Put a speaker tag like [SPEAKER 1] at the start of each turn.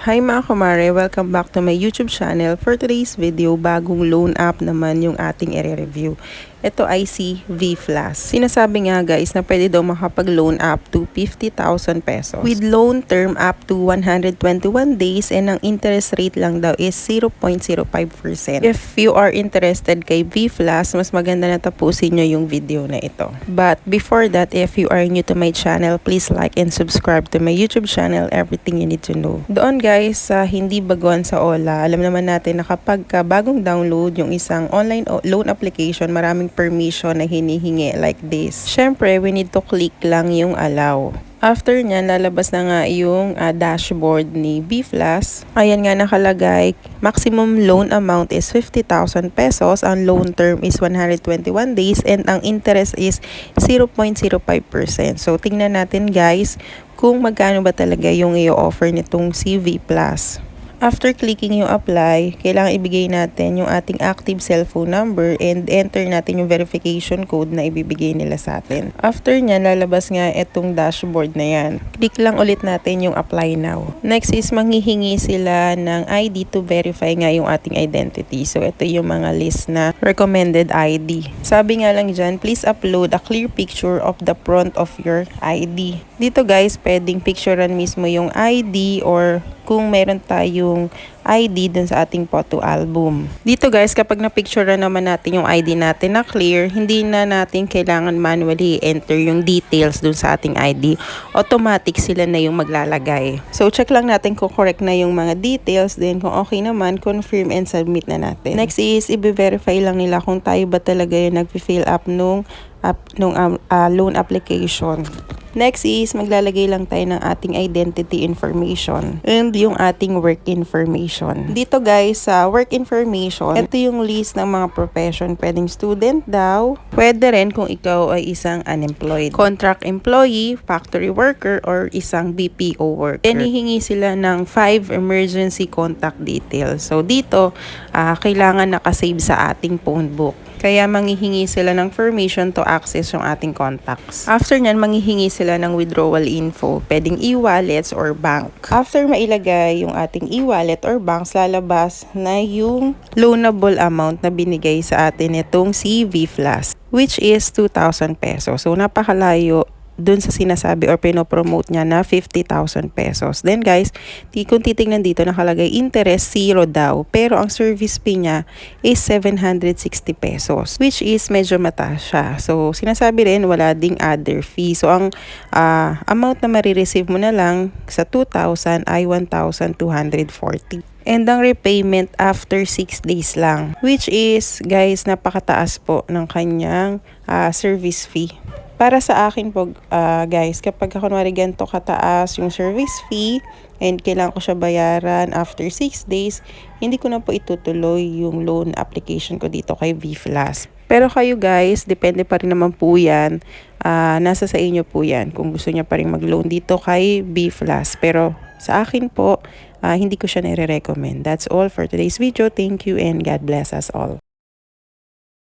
[SPEAKER 1] Hi mga kumare, welcome back to my YouTube channel. For today's video, bagong loan app naman yung ating i-review. Ito ay si VFLAS. Sinasabi nga guys na pwede daw makapag-loan up to 50,000 pesos. With loan term up to 121 days and ang interest rate lang daw is 0.05%. If you are interested kay VFLAS, mas maganda na tapusin nyo yung video na ito. But before that, if you are new to my channel, please like and subscribe to my YouTube channel, everything you need to know. Doon guys, sa hindi baguhan sa OLA, alam naman natin na kapag bagong download yung isang online loan application, maraming permission na hinihingi like this. Syempre, we need to click lang yung allow. After nyan, lalabas na nga yung dashboard ni VFLAS. Ayan nga nakalagay, maximum loan amount is 50,000 pesos. Ang loan term is 121 days and ang interest is 0.05%. So, tingnan natin guys kung magkano ba talaga yung i-offer nitong si VFLAS. After clicking yung apply, kailangan ibigay natin yung ating active cellphone number and enter natin yung verification code na ibibigay nila sa atin. After nyan, lalabas nga itong dashboard na yan. Click lang ulit natin yung apply now. Next is manghihingi sila ng ID to verify nga yung ating identity. So ito yung mga list na recommended ID. Sabi nga lang dyan, please upload a clear picture of the front of your ID. Dito guys, pwedeng picturean mismo yung ID or kung meron tayong ID dun sa ating photo album. Dito guys, kapag na-picture naman natin yung ID natin na clear, hindi na natin kailangan manually enter yung details dun sa ating ID. Automatic sila na yung maglalagay. So, check lang natin kung correct na yung mga details. Then, kung okay naman, confirm and submit na natin. Next is, i-verify lang nila kung tayo ba talaga yung nag-fill up nung loan application. Next is, maglalagay lang tayo ng ating identity information and yung ating work information. Dito guys, sa work information, ito yung list ng mga profession. Pwedeng student daw. Pwede rin kung ikaw ay isang unemployed, contract employee, factory worker, or isang BPO worker. Then, hihingi sila ng 5 emergency contact details. So, dito, kailangan nakasave sa ating phone book. Kaya manghihingi sila ng permission to access yung ating contacts. After nyan, manghihingi sila ng withdrawal info. Pwedeng e-wallets or bank. After mailagay yung ating e-wallet or banks, lalabas na yung loanable amount na binigay sa atin itong si VFLAS, which is 2,000 pesos. So, napakalayo dun sa sinasabi or pinopromote niya na 50,000 pesos. Then guys, kung titingnan dito nakalagay interest 0 daw, pero ang service fee niya is 760 pesos, which is medyo mataas siya. So sinasabi rin wala ding other fee. So ang amount na marireceive mo na lang sa 2,000 ay 1,240. And ang repayment after 6 days lang, which is guys napakataas po ng kanyang service fee. Para sa akin po, guys, kapag kunwari ganito kataas yung service fee and kailangan ko siya bayaran after 6 days, hindi ko na po itutuloy yung loan application ko dito kay VFLAS. Pero kayo guys, depende pa rin naman po yan. Nasa sa inyo po yan kung gusto niya pa rin mag-loan dito kay VFLAS. Pero sa akin po, hindi ko siya nire-recommend. That's all for today's video. Thank you and God bless us all.